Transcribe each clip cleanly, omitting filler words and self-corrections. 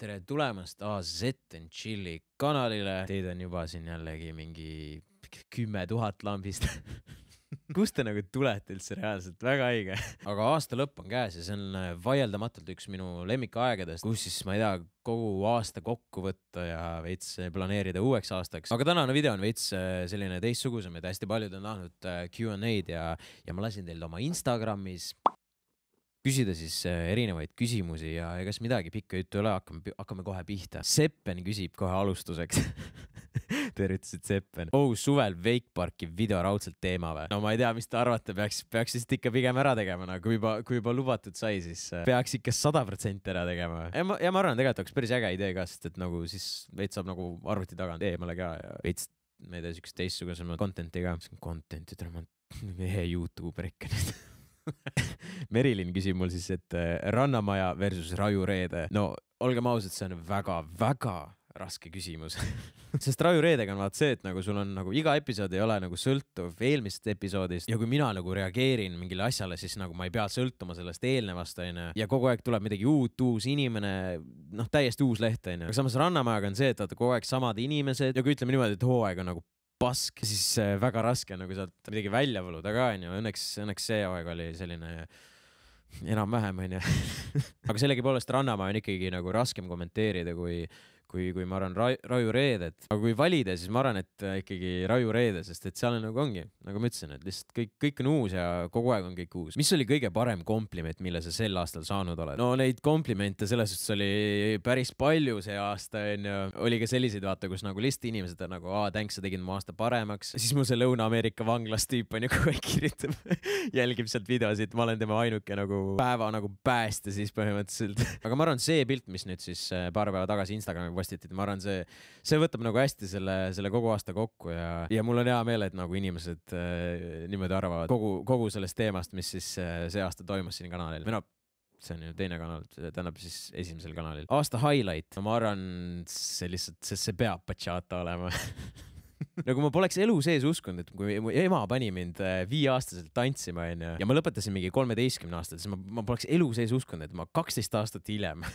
tere tulemast AZ and Chilli kanalile. Teid on juba siin jällegi mingi 10 000 lambist. Kust te nagu tulete üldse reaalselt? Väga õige. Aga aasta lõpp on käes ja see on vaieldamatult üks minu lemmikaegadest, kus siis ma ei tea, kogu aasta kokku võtta ja veits planeerida uueks aastaks. Aga tänane video on veits selline teistsugusem, et hästi paljud on tahtnud Q&A-d ja ma lasin teil oma Instagramis küsida siis erinevaid küsimusi ja egas midagi pikka juttu ei ole, hakkame kohe pihta. Seppen küsib kohe alustuseks. Tervitasid Seppen. Suvel Wakeparki video raudselt teema või? No ma ei tea, mis te arvate, peaks siis ikka pigem ära tegema, no, kui juba lubatud sai, siis peaks ikka 100% ära tegema. Ja ma arvan, tegelikult oleks päris äge idee ka, sest et nagu siis veits saab nagu arvuti tagant eemale ka ja veits, ma ei tea, sükest teistsugusema content'i ka. Content'i, ma YouTuber ikka nüüd. Merilin küsib mul siis, et Rannamaja versus Raju Reede. No, olgem ausad, see on väga raske küsimus. Sest Raju Reedega on vaat see, et nagu sul on nagu iga episood ei ole nagu sõltuv eelmisest episoodist ja kui mina nagu reageerin mingile asjale, siis nagu ma ei pea sõltuma sellest eelnevast, ja kogu aeg tuleb midagi uus inimene, noh, täiesti uus leht, aga samas Rannamajaga on see, et kogu aeg samad inimesed ja kui ütleme niimoodi, et hooaeg on nagu pask, siis väga raske nagu sealt midagi välja võluda ka, õnneks see aeg oli selline enam-vähem, aga sellegipoolest Rannamaja on ikkagi nagu raskem kommenteerida kui ma arvan Raju Reedet. Aga kui valida, siis ma arvan, et ikkagi Raju Reede, sest et seal nagu ongi, nagu ma ütlesin, et lihtsalt kõik on uus ja kogu aeg on kõik uus. Mis oli kõige parem kompliment, mille sa sel aastal saanud oled? No neid komplimente selles suhtes oli päris palju see aasta, oli ka selliseid vaata, kus nagu lihtsalt inimesed on nagu, thanks, sa tegid mu aasta paremaks. Siis mul see Lõuna-Ameerika vanglas tüüp on ju kogu aeg kirjutab, jälgib sealt videosid, ma olen tema ainuke nagu päeva nagu päästja siis põhimõtteliselt. Aga ma arvan, see pilt, mis nüüd siis paar päeva tagasi Instagrami postitid, ma arvan, see võtab nagu hästi selle kogu aasta kokku ja mul on hea meel, et nagu inimesed niimoodi arvavad kogu sellest teemast, mis siis see aasta toimus siin kanalil. Või no, see on ju teine kanal, tähendab siis esimesel kanalil. Aasta highlight, ma arvan, see peab bachata olema. Nagu ma poleks elu sees uskunud, et kui mu ema pani mind 5-aastaselt tantsima ja ma lõpetasin mingi 13-aastaselt, siis ma poleks elu sees uskunud, et ma 12 aastat hiljem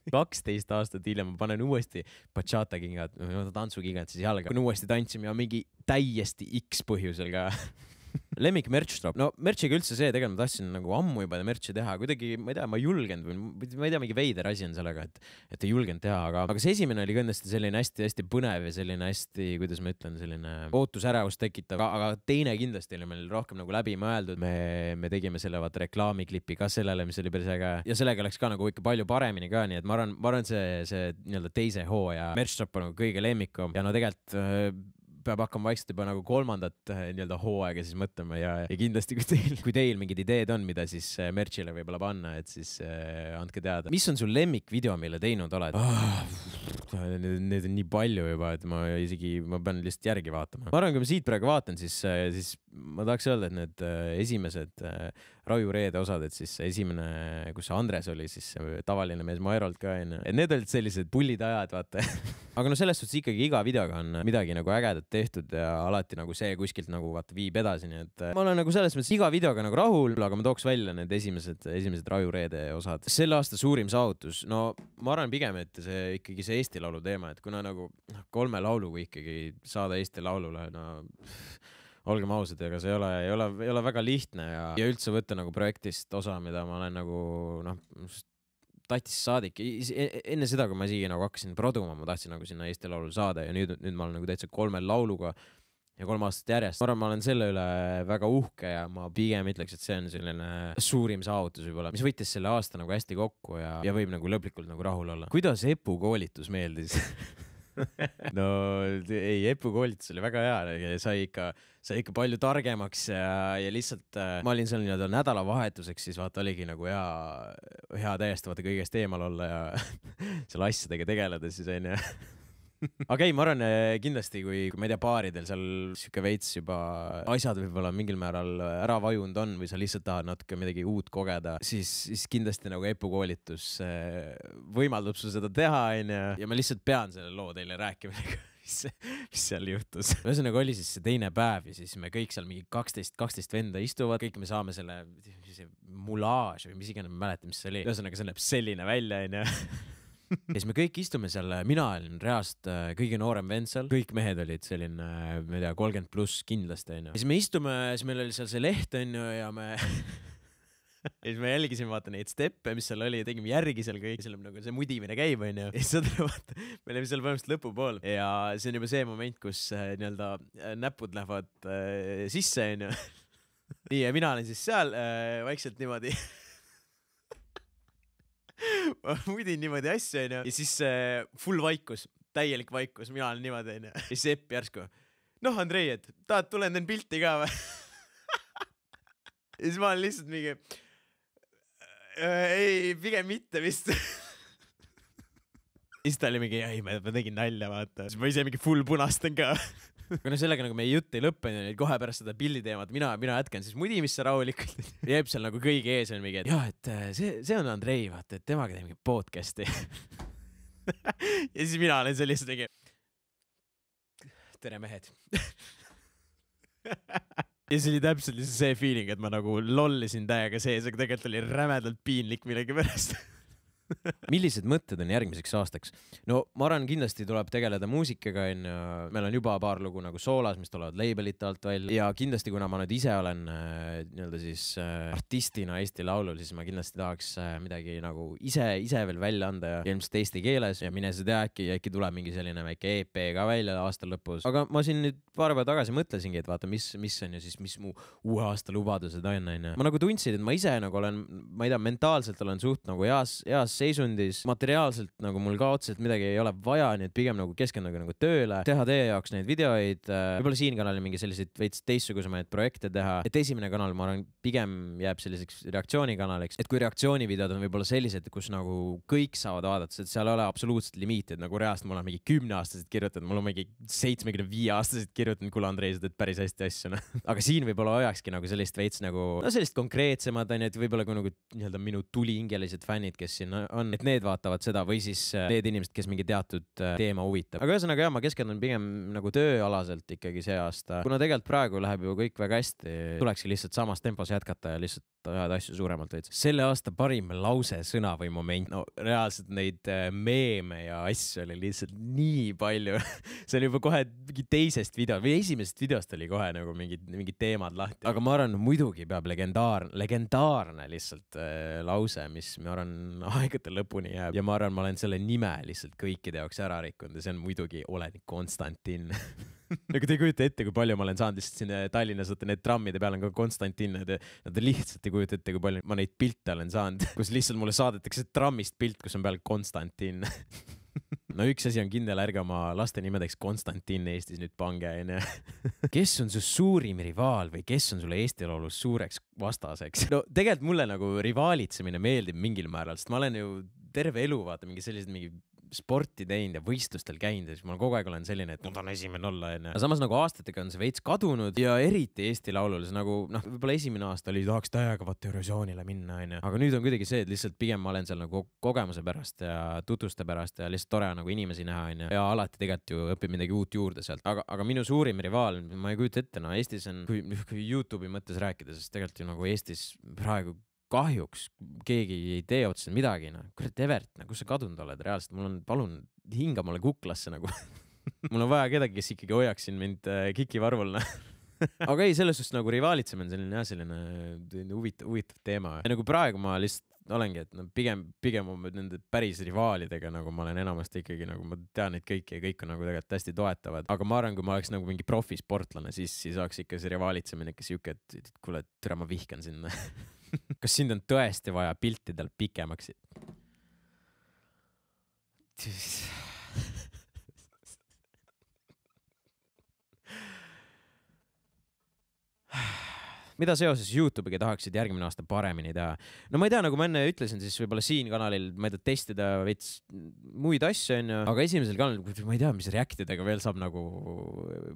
12 aastat hiljem ma panen uuesti bachata kingad, tantsukingad siis jalga, kun uuesti tantsima ja mingi täiesti X põhjusel ka. Lemmik merch drop. No merchiga üldse see, tegelikult ma tahtsin nagu ammu juba merchi teha, kuidagi, ma ei tea, ma ei julgenud või ma ei tea, mingi veider asi on sellega, et ei julgenud teha, aga see esimene oli kindlasti selline hästi põnev ja selline hästi, kuidas ma ütlen, selline ootusärevust tekitav, aga teine kindlasti oli meil rohkem nagu läbi mõeldud. Me tegime selle vaata reklaamiklipi ka sellele, mis oli päris äge ja sellega läks ka nagu ikka palju paremini ka, nii et ma arvan, see nii-öelda teise hooaja merch drop on nagu kõige lemmikum ja no tegelikult peab hakkama vaikselt juba nagu kolmandat nii-öelda hooaega siis mõtlema ja kindlasti kui teil mingid ideed on, mida siis merchile võib-olla panna, et siis andke teada. Mis on sul lemmikvideo, mille teinud oled? Need on nii palju juba, et ma pean lihtsalt järgi vaatama. Ma arvan, kui ma siit praegu vaatan, siis ma tahaks öelda, et need esimesed Raju Reede osad, et siis esimene, kus Andres oli, siis tavaline mees Maerolt ka, et need olid sellised pullid ajad, vaata. Aga no selles suhtes ikkagi iga videoga on midagi nagu ägedat tehtud ja alati nagu see kuskilt nagu vaata viib edasi, nii et ma olen nagu selles mõttes iga videoga nagu rahul, aga ma tooks välja need esimesed Raju Reede osad. Selle aasta suurim saavutus, no ma arvan pigem, et ikkagi see Eesti Laulu teema, et kuna nagu 3 lauluga ikkagi saada Eesti Laulule, no olgem ausad, ega see ei ole väga lihtne ja üldse võtta nagu projektist osa, mida ma olen nagu tatis saadik. Enne seda, kui ma isegi nagu hakkasin produma, ma tahtsin nagu sinna Eesti Laulule saada ja nüüd ma olen nagu täitsa 3 lauluga ja 3 aastat järjest. Ma arvan, ma olen selle üle väga uhke ja ma pigem ütleks, et see on selline suurim saavutus võib-olla, mis võttis selle aasta nagu hästi kokku ja võib nagu lõplikult nagu rahul olla. Kuidas Epu koolitus meeldis? No ei, Epu koolitus oli väga hea, sai ikka palju targemaks ja lihtsalt ma olin seal nii-öelda nädalavahetuseks, siis vaata oligi nagu hea täiesti vaata kõigest eemal olla ja seal asjadega tegeleda siis on ja aga ei, ma arvan kindlasti, kui ma ei tea, paaridel seal siuke veits juba asjad võib-olla mingil määral ära vajunud on või sa lihtsalt tahad natuke midagi uut kogeda, siis kindlasti nagu Epu koolitus võimaldab sul seda teha ja ma lihtsalt pean selle loo teile rääkima, mis seal juhtus. Ühesõnaga oli siis see teine päev ja siis me kõik seal mingi 12 venda istuvad, kõik me saame selle mulaaž või mis iganes, ma mäletan, mis see oli. Ühesõnaga see näeb selline välja, ja siis me kõik istume seal, mina olin reaalselt kõige noorem vend seal, kõik mehed olid selline, ma ei tea, 30 pluss kindlasti onju. Ja siis me istume, siis meil oli seal see leht onju ja me ja siis me jälgisime vaata neid steppe, mis seal oli ja tegime järgi seal kõik, seal nagu see mudimine käib onju. Ja siis vaata, me olime seal põhimõtteliselt lõpupool ja see on juba see moment, kus nii-öelda näpud lähevad sisse onju. Nii ja mina olen siis seal vaikselt niimoodi ma mudin niimoodi asju onju ja siis full vaikus, täielik vaikus, mina olen niimoodi onju. Ja siis Epp järsku, noh Andrei, et tahad tulen teen pilti ka või? Ja siis ma olen lihtsalt mingi ei, pigem mitte vist. Siis ta oli mingi, ei, ma tegin nalja, vaata. Siis ma ise mingi full punastan ka. Aga sellega nagu meie jutt ei lõppenud, et kohe pärast seda pildi teemat mina jätkan siis mudimisse rahulikult. Jääb seal nagu kõigi ees on mingi, et jah, et see on Andrei, vaata, et temaga teeb mingi podcasti. Ja siis mina olen see lihtsalt mingi, tere mehed. Ja see oli täpselt see feeling, et ma nagu lollisin täiega sees, aga tegelikult oli rämedalt piinlik millegi pärast. Millised mõtted on järgmiseks aastaks? No ma arvan, kindlasti tuleb tegeleda muusikaga, meil on juba paar lugu nagu soolas, mis tulevad labelite alt välja ja kindlasti, kuna ma nüüd ise olen nii-öelda siis artistina Eesti Laulul, siis ma kindlasti tahaks midagi nagu ise veel välja anda ja ilmselt eesti keeles ja mine see tea, äkki tuleb mingi selline väike EP ka välja aastal lõpus. Aga ma siin nüüd paar päeva tagasi mõtlesingi, et vaata, mis on ju siis, mis mu uue aasta lubadused on. Ma nagu tundsin, et ma ise nagu olen, ma ei tea, mentaalselt olen suht nagu heas seisundis, materiaalselt nagu mul ka otseselt midagi ei ole vaja, nii et pigem nagu keskenduge nagu tööle, teha teie jaoks neid videoid, võib-olla siin kanalil mingi selliseid veits teistsugusemaid projekte teha, et esimene kanal, ma arvan, pigem jääb selliseks reaktsioonikanaliks, et kui reaktsioonivideod on võib-olla sellised, kus nagu kõik saavad vaadata, et seal ei ole absoluutselt limiitid, nagu reaalselt mul on mingi 10-aastased kirjutanud, mul on mingi 75-aastased kirjutanud, kuule Andrei, sa teed päris hästi asju, no. Aga siin võib-olla hoiakski nagu sellist veits nagu, no sellist konkreetsemad on, et võib-olla kui nagu nii-öelda minu tulihingelised fännid, kes siin on, et need vaatavad seda või siis need inimesed, kes mingi teatud teema huvitab. Aga ühesõnaga jah, ma keskendun pigem nagu tööalaselt ikkagi see aasta. Kuna tegelikult praegu läheb ju kõik väga hästi, tulekski lihtsalt samas tempos jätkata ja lihtsalt ajada asju suuremalt veits. Selle aasta parim lause, sõna või moment. No reaalselt neid meeme ja asju oli lihtsalt nii palju. See oli juba kohe mingi teisest video või esimesest videost oli kohe nagu mingid teemad lahti. Aga ma arvan, muidugi peab legendaarne lihtsalt lause, mis ma arvan aegade lõpuni jääb. Ja ma arvan, ma olen selle nime lihtsalt kõikide jaoks ära rikkunud ja see on muidugi olen Konstantin. Nagu te ei kujuta ette, kui palju ma olen saanud lihtsalt siin Tallinnas, võtta need trammide peal on ka Konstantin, nad lihtsalt ei kujuta ette, kui palju ma neid pilte olen saanud, kus lihtsalt mulle saadetakse trammist pilt, kus on peal Konstantin. No üks asi on kindel, ärge oma laste nimedeks Konstantin Eestis nüüd pange. Kes on su suurim rivaal või kes on sulle Eesti Laulus suureks vastaseks? No tegelikult mulle nagu rivaalitsemine meeldib mingil määral, sest ma olen ju terve elu vaata mingi sellised mingi sporti teinud ja võistlustel käinud ja siis ma kogu aeg olen selline, et ma tahan esimene olla. Aga samas nagu aastatega on see veits kadunud ja eriti Eesti Laulul see nagu, võib-olla esimene aasta oli, tahaks täiega vaata Eurovisioonile minna. Aga nüüd on kuidagi see, et lihtsalt pigem ma olen seal nagu kogemuse pärast ja tutvuste pärast ja lihtsalt tore nagu inimesi näha. Ja alati tegelikult ju õpib midagi uut juurde sealt. Aga minu suurim rivaal, ma ei kujuta ette, Eestis on, kui YouTube'i mõttes rääkida, sest tegelikult ju nagu Eestis praegu kahjuks keegi ei tee otseselt midagi, kurat Evert, kus sa kadunud oled reaalselt, mul on, palun hinga mulle kuklasse nagu. Mul on vaja kedagi, kes ikkagi hoiaks siin mind kikivarvul. Aga ei, selles suhtes nagu rivaalitsemine on selline huvitav teema. Ja nagu praegu ma lihtsalt olengi, et pigem on nende päris rivaalidega, nagu ma olen enamasti ikkagi, nagu ma tean neid kõiki ja kõik on nagu tegelikult hästi toetavad. Aga ma arvan, kui ma oleks nagu mingi profisportlane, siis oleks ikka see rivaalitsemine, kes juke, et kuule, türa ma vihkan sinna. Kas sind on tõesti vaja piltidel pikemaks? Mida seoses YouTube'iga tahaksid järgmine aasta paremini teha? No ma ei tea, nagu ma enne ütlesin, siis võib-olla siin kanalil, ma ei tea, testida veits muid asju, aga esimesel kanalil, ma ei tea, mis reactidega veel saab nagu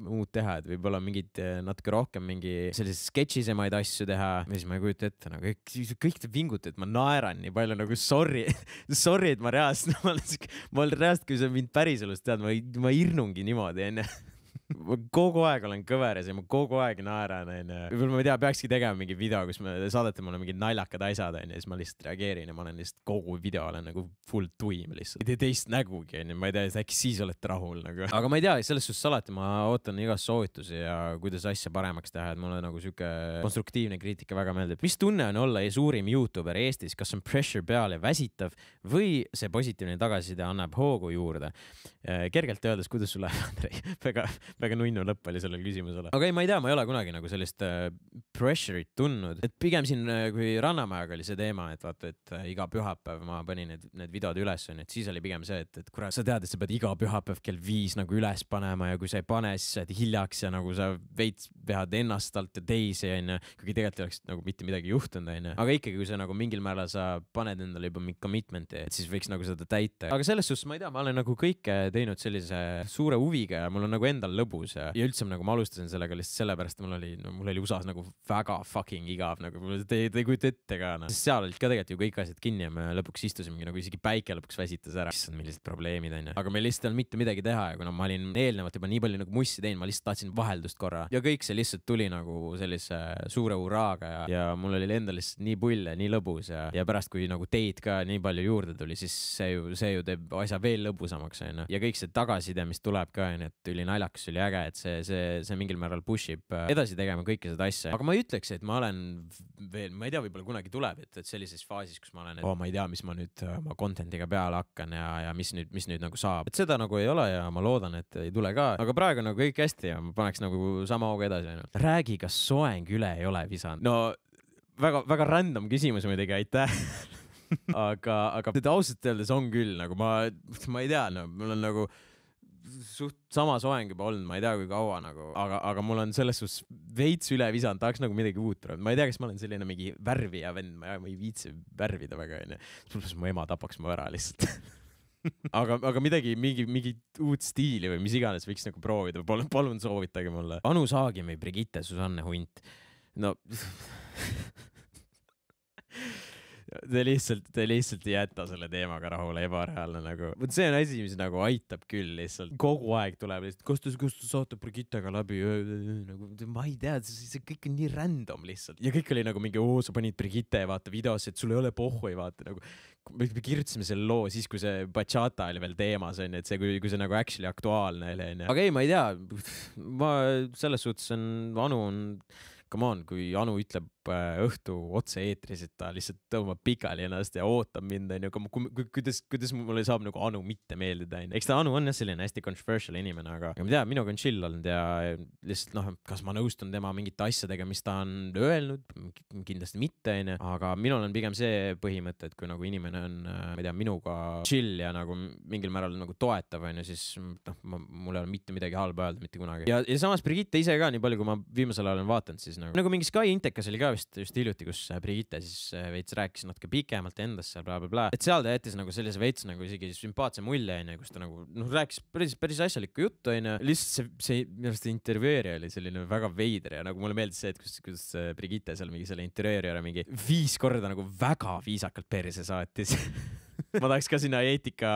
muud teha, et võib-olla mingid natuke rohkem mingi selliseid sketšisemaid asju teha, mis ma ei kujuta ette, nagu kõik te vingute, et ma naeran nii palju, nagu sorry, et ma reaalselt, kui sa mind päriselust tead, ma irnungi niimoodi, enne. ma kogu aeg olen kõveres ja ma kogu aeg naeran, onju. Võib-olla ma ei tea, peakski tegema mingi video, kus me saadete mulle mingid naljakad asjad, onju, ja siis ma lihtsalt reageerin ja ma olen lihtsalt kogu video olen nagu full tuim lihtsalt. ei tee teist nägugi, onju, ma ei tea, äkki siis olete rahul nagu. aga ma ei tea, selles suhtes alati ma ootan igast soovitusi ja kuidas asja paremaks teha, et mulle nagu siuke konstruktiivne kriitika väga meeldib. mis tunne on olla suurim YouTuber Eestis, kas on pressure peal ja väsitav või see positiivne tagasiside annab hoogu juurde? Kergelt öeldes, kuidas sul läheb, Andrei? väga nunnu lõpp oli sellele küsimusele. aga ei, ma ei tea, ma ei ole kunagi nagu sellist pressure'it tundnud. Et pigem siin, kui Rannamajaga oli see teema, et vaata, et iga pühapäev ma panin need videod üles, et siis oli pigem see, et kurat, sa tead, et sa pead iga pühapäev kell 5 nagu üles panema ja kui sa ei pane, siis sa oled hiljaks ja nagu sa veits vead ennast alt ja teisi, onju. Kuigi tegelikult ei oleks nagu mitte midagi juhtunud, onju. Aga ikkagi, kui sa nagu mingil määral sa paned endale juba commitment'i, et siis võiks nagu seda täita. Aga selles suhtes ma ei tea, ma olen nagu kõike teinud sellise suure huviga ja mul on nagu endal lõbus ja üldse nagu ma alustasin sellega lihtsalt sellepärast, mul oli USA-s nagu väga fucking igav, nagu te ei kujuta ette ka, noh. Seal olid ka tegelikult ju kõik asjad kinni ja me lõpuks istusimegi nagu isegi päike lõpuks väsitas ära. Issand, millised probleemid, onju. Aga meil lihtsalt ei olnud mitte midagi teha ja kuna ma olin eelnevalt juba nii palju nagu mussi teinud, ma lihtsalt tahtsin vaheldust korra ja kõik see lihtsalt tuli nagu sellise suure uraaga ja mul oli endal lihtsalt nii pull ja nii lõbus ja pärast, kui nagu teid ka nii palju juurde tuli, siis see ju teeb asja veel lõbusamaks, onju. Ja kõik see tagasiside, mis tuleb ka, onju, et üli naljakas, üli äge, et see mingil määral push ib edasi tegema kõike seda asja. Aga ma ei ütleks, et ma olen veel, ma ei tea, võib-olla kunagi tuleb, et sellises faasis, kus ma olen, et ma ei tea, mis ma nüüd oma content'iga peale hakkan ja mis nüüd nagu saab. Et seda nagu ei ole ja ma loodan, et ei tule ka. Aga praegu nagu kõik hästi ja ma paneks nagu sama hooga edasi ainult. Räägi, kas soeng üle ei ole visanud? No väga random küsimus muidugi, aitäh. aga ausalt öeldes on küll nagu ma ei tea, no mul on nagu suht sama soeng juba olnud, ma ei tea kui kaua nagu, aga mul on selles suhtes veits üle visanud, tahaks nagu midagi uut praegu. Ma ei tea, kas ma olen selline mingi värvija vend, ma ei viitsi värvida väga, onju. Pluss mu ema tapaks mu ära lihtsalt. aga mingi uut stiili või mis iganes võiks nagu proovida, palun soovitage mulle. Anu Saagim või Brigitte Susanne Hunt? No Te lihtsalt ei jäta selle teemaga rahule, ebareaalne nagu. See on asi, mis nagu aitab küll lihtsalt. Kogu aeg tuleb lihtsalt, kas te saate Brigittega läbi? Nagu, ma ei tea, see kõik on nii random lihtsalt. Ja kõik oli nagu mingi, sa panid Brigitte vaata videosse, et sul ei ole pohhu ei vaata nagu. Me kirjutasime selle loo siis, kui see bachata oli veel teemas, et see, kui see nagu actually aktuaalne oli. Aga ei, ma ei tea, ma selles suhtes Anu on come on, kui Anu ütleb õhtu otse eetris, et ta lihtsalt tõmbab pikali ennast ja ootab mind, kuidas mulle saab nagu Anu mitte meeldida. Eks ta Anu on jah selline hästi controversial inimene, aga ma tean, minuga on chill olnud ja lihtsalt kas ma nõustun tema mingite asjadega, mis ta on öelnud, kindlasti mitte, aga minul on pigem see põhimõte, et kui nagu inimene on, ma ei tea, minuga chill ja nagu mingil määral nagu toetav, siis mul ei ole mitte midagi halba öelda, mitte kunagi. Ja samas Brigitte ise ka, nii palju kui ma viimasel ajal olen vaatanud, siis nagu mingi Sky Intekas oli ka vist just hiljuti, kus Brigitte siis veits rääkis natuke pikemalt endast seal blablabla. Et seal ta jättis nagu sellise veits nagu isegi sümpaatse mulje, kus ta nagu rääkis päris asjalikku juttu, lihtsalt see minu arust intervjueerija oli selline väga veider ja nagu mulle meeldis see, et kuidas Brigitte seal mingi selle intervjueerija mingi 5 korda nagu väga viisakalt perse saatis. Ma tahaks ka sinna eetika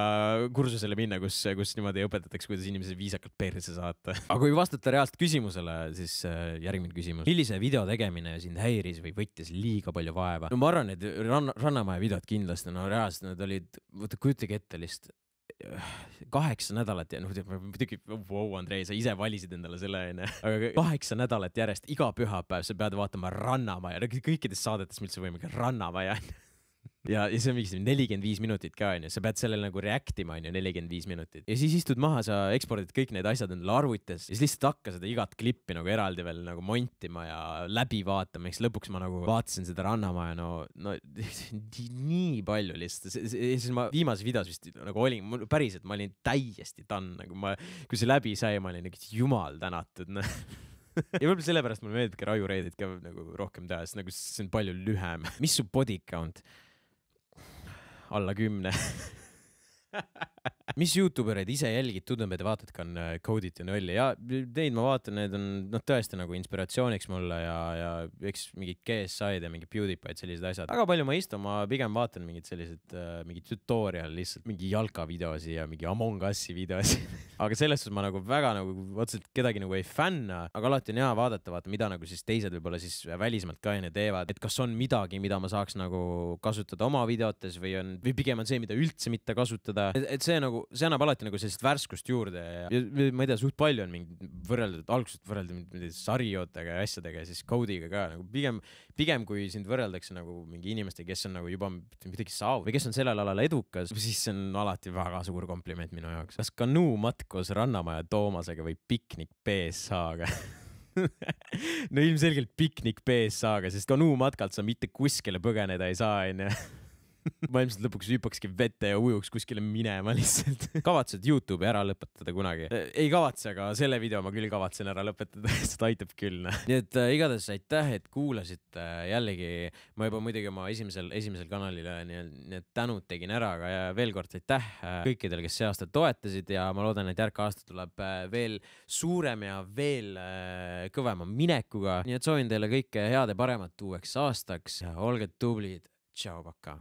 kursusele minna, kus niimoodi õpetatakse, kuidas inimesed viisakalt perse saata. Aga kui vastata reaalselt küsimusele, siis järgmine küsimus. Millise video tegemine sind häiris või võttis liiga palju vaeva? No ma arvan, et Rannamaja videod kindlasti, no reaalselt nad olid, kujutage ette lihtsalt 8 nädalat ja muidugi, Andrei, sa ise valisid endale selle, aga 8 nädalat järjest, iga pühapäev sa pead vaatama Rannamaja, kõikides saadetes üldse võime Rannamaja. Ja see on mingi 45 minutit ka, sa pead sellele nagu reactima 45 minutit. Ja siis istud maha, sa ekspordid kõik need asjad endale arvutis ja siis lihtsalt hakka seda igat klippi nagu eraldi veel nagu montima ja läbi vaatama, eks lõpuks ma nagu vaatasin seda Rannamaja, no nii palju lihtsalt. Siis ma viimases videos vist nagu olin, päriselt ma olin täiesti done, nagu kui see läbi sai, ma olin jumal tänatud. Ja võib-olla sellepärast mulle meeldib ka Raju Reedit ka nagu rohkem teha, sest nagu see on palju lühem. Mis su body count? Alla 10. mis YouTubereid ise jälgid, tundub, et vaatad ka on Code'it ja Nolli ja neid ma vaatan, need on tõesti nagu inspiratsiooniks mulle ja eks mingid KSI-d ja mingi PewDiePie'd, sellised asjad. Väga palju ma istun, ma pigem vaatan mingid sellised, mingi tutorial lihtsalt, mingi jalka videosi ja mingi Among Us'i videosi. Aga selles suhtes ma nagu väga nagu otseselt kedagi nagu ei fänna, aga alati on hea vaadata, mida nagu siis teised võib-olla siis välismalt ka teevad, et kas on midagi, mida ma saaks nagu kasutada oma videotes või pigem on see, mida üldse mitte kasutada. Et see nagu, see annab alati nagu sellist värskust juurde ja ma ei tea, suht palju on mingi algusest võrrelda sarijootega ja asjadega ja siis Code'iga ka nagu pigem kui sind võrreldakse nagu mingi inimestega, kes on nagu juba midagi saavutanud või kes on sellel alal edukas, siis see on alati väga suur kompliment minu jaoks. Kas kanuumatk koos Rannamaja Toomasega või piknik BSH-ga? No ilmselgelt piknik BSH-ga, sest kanuumatkalt sa mitte kuskile põgeneda ei saa, onju. Ma ilmselt lõpuks hüppakski vette ja ujuks kuskile minema lihtsalt. Kavatsed YouTube'i ära lõpetada kunagi? Ei kavatse, aga selle video ma küll kavatsen ära lõpetada, seda aitab küll. Nii et igatahes aitäh, et kuulasid jällegi. Ma juba muidugi oma esimesel kanalile need tänud tegin ära, aga veel kord aitäh kõikidele, kes see aasta toetasid ja ma loodan, et järg aasta tuleb veel suurem ja veel kõvema minekuga. Nii et soovin teile kõike head ja paremat uueks aastaks. Olge tublid. Tšau, paka.